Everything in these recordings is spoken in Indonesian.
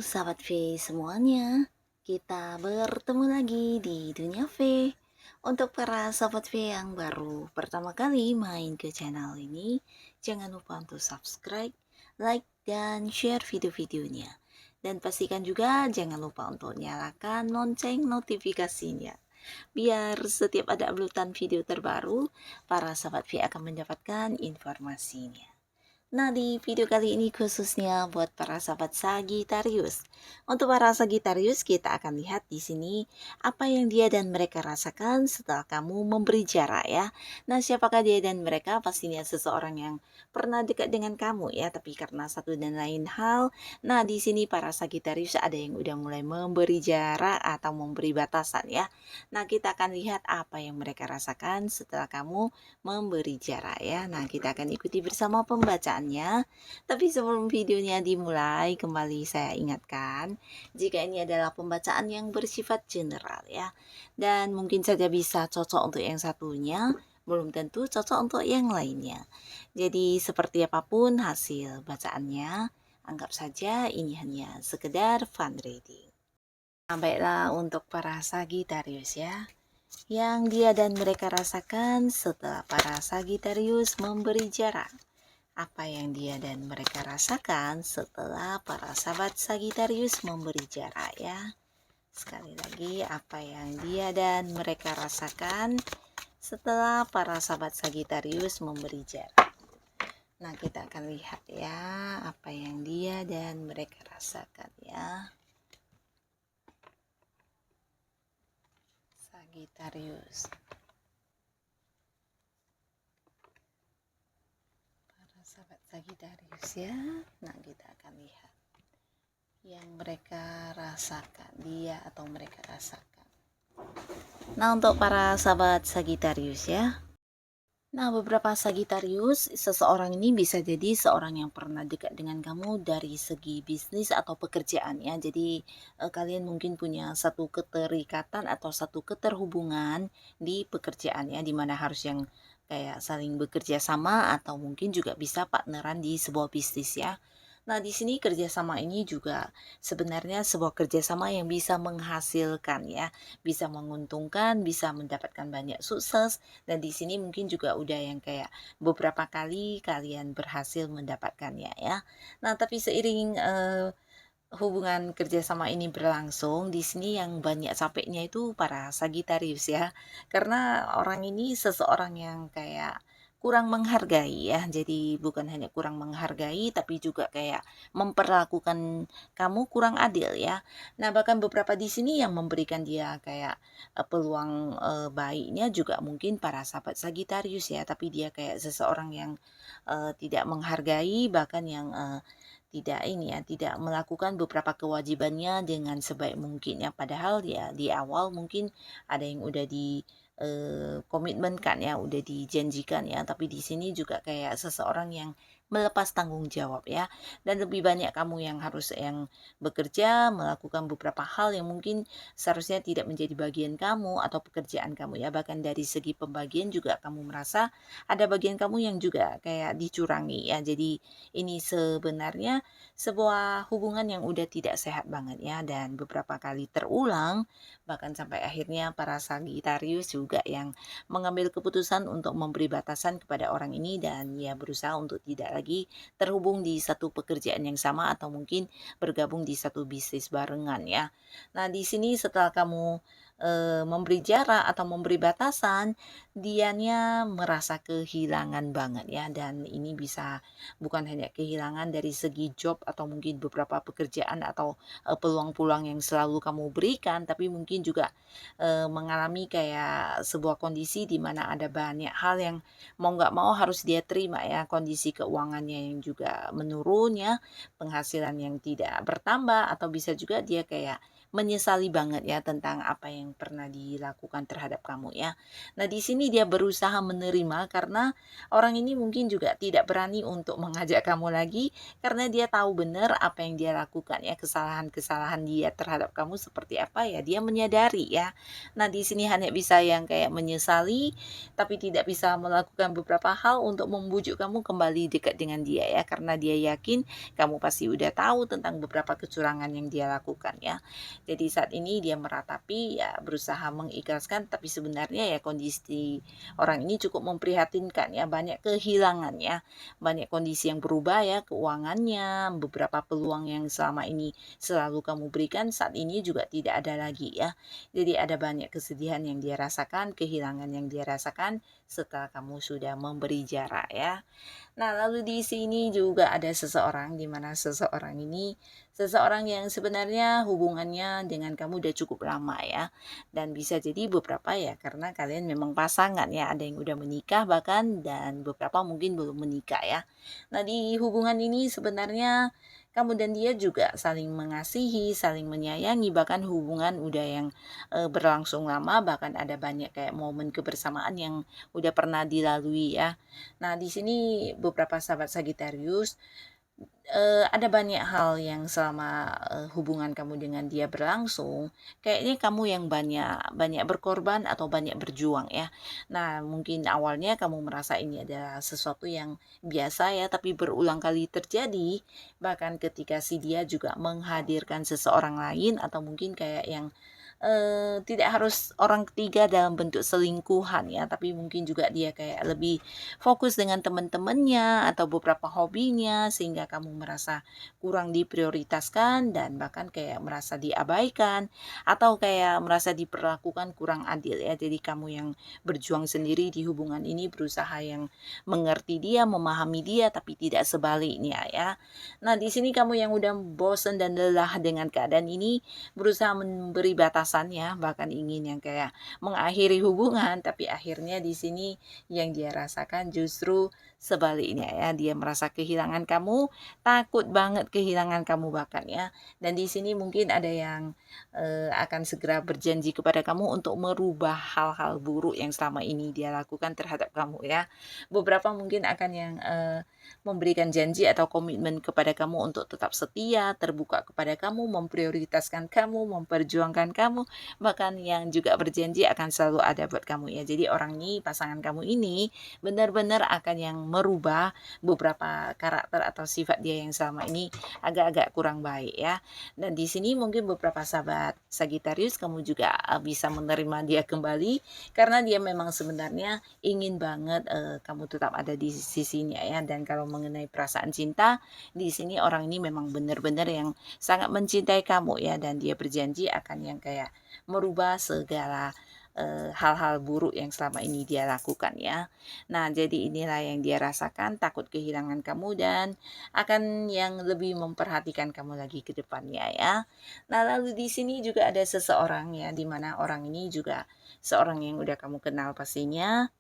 sahabat V semuanya, kita bertemu lagi di Dunia V. Untuk para sahabat V yang baru pertama kali main ke channel ini, jangan lupa untuk subscribe, like, dan share video-videonya. Dan pastikan juga jangan lupa untuk nyalakan lonceng notifikasinya. Biar setiap ada uploadan video terbaru, para sahabat V akan mendapatkan informasinya. Nah, di video kali ini khususnya buat para sahabat Sagittarius. Untuk para Sagittarius, kita akan lihat di sini apa yang dia dan mereka rasakan setelah kamu memberi jarak ya. Nah, siapakah dia dan mereka? Pastinya seseorang yang pernah dekat dengan kamu ya, tapi karena satu dan lain hal. Nah, di sini para Sagittarius ada yang udah mulai memberi jarak atau memberi batasan ya. Nah, kita akan lihat apa yang mereka rasakan setelah kamu memberi jarak ya. Nah, kita akan ikuti bersama pembacaannya. Tapi sebelum videonya dimulai, kembali saya ingatkan, jika ini adalah pembacaan yang bersifat general ya. Dan mungkin saja bisa cocok untuk yang satunya, belum tentu cocok untuk yang lainnya. Jadi seperti apapun hasil bacaannya, anggap saja ini hanya sekedar fun reading. Baiklah untuk para Sagittarius ya, yang dia dan mereka rasakan setelah para Sagittarius memberi jarak. Apa yang dia dan mereka rasakan setelah para sahabat Sagittarius memberi jarak ya. Sekali lagi, apa yang dia dan mereka rasakan setelah para sahabat Sagittarius memberi jarak. Nah, kita akan lihat ya apa yang dia dan mereka rasakan ya. Sagittarius. Sahabat Sagittarius ya. Nah, kita akan lihat yang mereka rasakan, dia atau mereka rasakan. Nah, untuk para sahabat Sagittarius ya. Nah, beberapa Sagittarius, seseorang ini bisa jadi seorang yang pernah dekat dengan kamu dari segi bisnis atau pekerjaan ya. Jadi kalian mungkin punya satu keterikatan atau satu keterhubungan di pekerjaan ya, dimana harus yang kayak saling bekerja sama atau mungkin juga bisa partneran di sebuah bisnis ya. Nah, di sini kerjasama ini juga sebenarnya sebuah kerjasama yang bisa menghasilkan ya, bisa menguntungkan, bisa mendapatkan banyak sukses. Dan di sini mungkin juga udah yang kayak beberapa kali kalian berhasil mendapatkannya ya. Nah, tapi seiring hubungan kerjasama ini berlangsung, di sini yang banyak capeknya itu para Sagittarius ya. Karena orang ini seseorang yang kayak kurang menghargai ya. Jadi bukan hanya kurang menghargai tapi juga kayak memperlakukan kamu kurang adil ya. Nah, bahkan beberapa di sini yang memberikan dia kayak peluang baiknya juga mungkin para sahabat Sagittarius ya, tapi dia kayak seseorang yang tidak menghargai, bahkan yang tidak ini ya, tidak melakukan beberapa kewajibannya dengan sebaik mungkin ya. Padahal ya di awal mungkin ada yang udah di komitmenkan ya, udah dijanjikan ya, tapi di sini juga kayak seseorang yang melepas tanggung jawab ya. Dan lebih banyak kamu yang harus yang bekerja, melakukan beberapa hal yang mungkin seharusnya tidak menjadi bagian kamu atau pekerjaan kamu ya. Bahkan dari segi pembagian juga kamu merasa ada bagian kamu yang juga kayak dicurangi ya. Jadi ini sebenarnya sebuah hubungan yang udah tidak sehat banget ya, dan beberapa kali terulang, bahkan sampai akhirnya para Sagittarius juga yang mengambil keputusan untuk memberi batasan kepada orang ini, dan ya berusaha untuk tidak lagi terhubung di satu pekerjaan yang sama atau mungkin bergabung di satu bisnis barengan ya. Nah, di sini setelah kamu memberi jarak atau memberi batasan, dianya merasa kehilangan banget ya, dan ini bisa bukan hanya kehilangan dari segi job atau mungkin beberapa pekerjaan atau peluang-peluang yang selalu kamu berikan, tapi mungkin juga mengalami kayak sebuah kondisi di mana ada banyak hal yang mau nggak mau harus dia terima ya, kondisi keuangannya yang juga menurun ya, penghasilan yang tidak bertambah, atau bisa juga dia kayak menyesali banget ya tentang apa yang pernah dilakukan terhadap kamu ya. Nah, di sini dia berusaha menerima karena orang ini mungkin juga tidak berani untuk mengajak kamu lagi karena dia tahu benar apa yang dia lakukan ya, kesalahan-kesalahan dia terhadap kamu seperti apa ya, dia menyadari ya. Nah, di sini hanya bisa yang kayak menyesali tapi tidak bisa melakukan beberapa hal untuk membujuk kamu kembali dekat dengan dia ya, karena dia yakin kamu pasti udah tahu tentang beberapa kecurangan yang dia lakukan ya. Jadi saat ini dia meratapi ya, berusaha mengikhlaskan, tapi sebenarnya ya kondisi orang ini cukup memprihatinkan ya, banyak kehilangan ya, banyak kondisi yang berubah ya, keuangannya, beberapa peluang yang selama ini selalu kamu berikan saat ini juga tidak ada lagi ya. Jadi ada banyak kesedihan yang dia rasakan, kehilangan yang dia rasakan setelah kamu sudah memberi jarak ya. Nah, lalu di sini juga ada seseorang, di mana seseorang ini seseorang yang sebenarnya hubungannya dengan kamu udah cukup lama ya. Dan bisa jadi beberapa ya karena kalian memang pasangan ya, ada yang udah menikah bahkan dan beberapa mungkin belum menikah ya. Nah, di hubungan ini sebenarnya kamu dan dia juga saling mengasihi, saling menyayangi, bahkan hubungan udah yang berlangsung lama, bahkan ada banyak kayak momen kebersamaan yang udah pernah dilalui ya. Nah, di sini beberapa sahabat Sagittarius, ada banyak hal yang selama hubungan kamu dengan dia berlangsung, kayaknya kamu yang banyak banyak berkorban atau banyak berjuang ya. Nah, mungkin awalnya kamu merasa ini adalah sesuatu yang biasa ya, tapi berulang kali terjadi, bahkan ketika si dia juga menghadirkan seseorang lain atau mungkin kayak yang tidak harus orang ketiga dalam bentuk selingkuhan ya, tapi mungkin juga dia kayak lebih fokus dengan teman-temannya atau beberapa hobinya sehingga kamu merasa kurang diprioritaskan dan bahkan kayak merasa diabaikan atau kayak merasa diperlakukan kurang adil ya. Jadi kamu yang berjuang sendiri di hubungan ini, berusaha yang mengerti dia, memahami dia, tapi tidak sebaliknya ya. Nah, di sini kamu yang udah bosan dan lelah dengan keadaan ini, berusaha memberi batasan ya, bahkan ingin yang kayak mengakhiri hubungan, tapi akhirnya di sini yang dia rasakan justru sebaliknya ya, dia merasa kehilangan kamu, takut banget kehilangan kamu bahkan ya. Dan di sini mungkin ada yang akan segera berjanji kepada kamu untuk merubah hal-hal buruk yang selama ini dia lakukan terhadap kamu ya. Beberapa mungkin akan yang memberikan janji atau komitmen kepada kamu untuk tetap setia, terbuka kepada kamu, memprioritaskan kamu, memperjuangkan kamu, bahkan yang juga berjanji akan selalu ada buat kamu ya. Jadi orang ini, pasangan kamu ini benar-benar akan yang merubah beberapa karakter atau sifat dia yang selama ini agak-agak kurang baik ya. Dan di sini mungkin beberapa sahabat Sagittarius kamu juga bisa menerima dia kembali karena dia memang sebenarnya ingin banget kamu tetap ada di sisinya ya. Dan kalau mengenai perasaan cinta, di sini orang ini memang benar-benar yang sangat mencintai kamu ya, dan dia berjanji akan yang kayak merubah segala hal-hal buruk yang selama ini dia lakukan ya. Nah, jadi inilah yang dia rasakan, takut kehilangan kamu dan akan yang lebih memperhatikan kamu lagi ke depannya ya. Nah, lalu di sini juga ada seseorang ya, di mana orang ini juga seorang yang udah kamu kenal pastinya.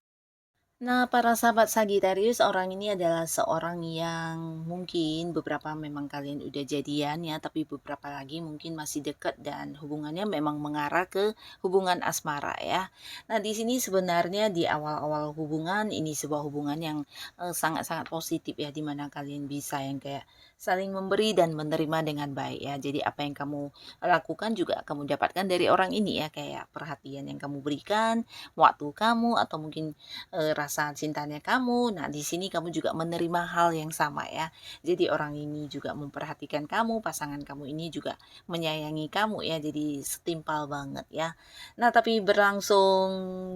Nah, para sahabat Sagittarius, orang ini adalah seorang yang mungkin beberapa memang kalian udah jadian ya, tapi beberapa lagi mungkin masih dekat dan hubungannya memang mengarah ke hubungan asmara ya. Nah, di sini sebenarnya di awal-awal hubungan ini sebuah hubungan yang sangat-sangat positif ya, dimana kalian bisa yang kayak saling memberi dan menerima dengan baik ya. Jadi apa yang kamu lakukan juga kamu dapatkan dari orang ini ya, kayak perhatian yang kamu berikan, waktu kamu atau mungkin rasa cintanya kamu. Nah, di sini kamu juga menerima hal yang sama ya. Jadi orang ini juga memperhatikan kamu, pasangan kamu ini juga menyayangi kamu ya. Jadi setimpal banget ya. Nah, tapi berlangsung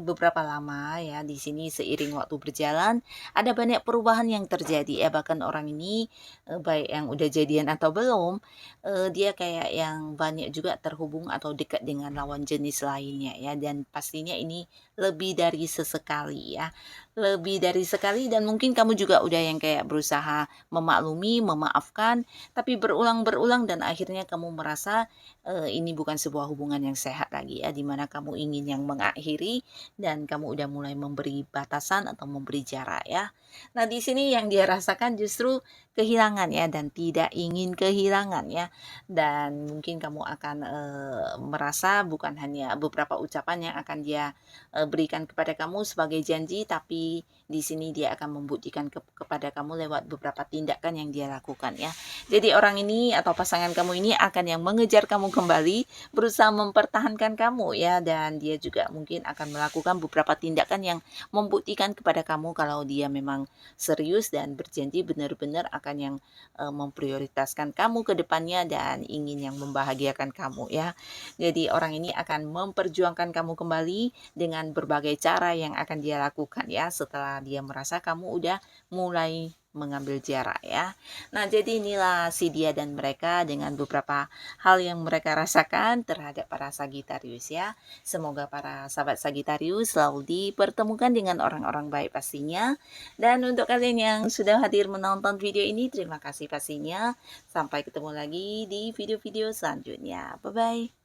beberapa lama ya, di sini seiring waktu berjalan ada banyak perubahan yang terjadi ya. Bahkan orang ini baik yang udah jadian atau belum, dia kayak yang banyak juga terhubung atau dekat dengan lawan jenis lainnya ya. Dan pastinya ini lebih dari sesekali ya. Lebih dari sekali, dan mungkin kamu juga udah yang kayak berusaha memaklumi, memaafkan, tapi berulang-berulang dan akhirnya kamu merasa ini bukan sebuah hubungan yang sehat lagi ya, dimana kamu ingin yang mengakhiri dan kamu udah mulai memberi batasan atau memberi jarak ya. Nah, di sini yang dia rasakan justru kehilangan ya, dan tidak ingin kehilangan ya. Dan mungkin kamu akan merasa bukan hanya beberapa ucapan yang akan dia berikan kepada kamu sebagai janji, tapi di sini dia akan membuktikan kepada kamu lewat beberapa tindakan yang dia lakukan ya. Jadi orang ini atau pasangan kamu ini akan yang mengejar kamu kembali, berusaha mempertahankan kamu ya, dan dia juga mungkin akan melakukan beberapa tindakan yang membuktikan kepada kamu kalau dia memang serius dan berjanji benar-benar akan yang memprioritaskan kamu ke depannya dan ingin yang membahagiakan kamu ya. Jadi orang ini akan memperjuangkan kamu kembali dengan berbagai cara yang akan dia lakukan ya, setelah dia merasa kamu udah mulai mengambil jarak ya. Nah, jadi inilah si dia dan mereka dengan beberapa hal yang mereka rasakan terhadap para Sagitarius ya. Semoga para sahabat Sagitarius selalu dipertemukan dengan orang-orang baik pastinya. Dan untuk kalian yang sudah hadir menonton video ini, terima kasih pastinya. Sampai ketemu lagi di video-video selanjutnya. Bye-bye.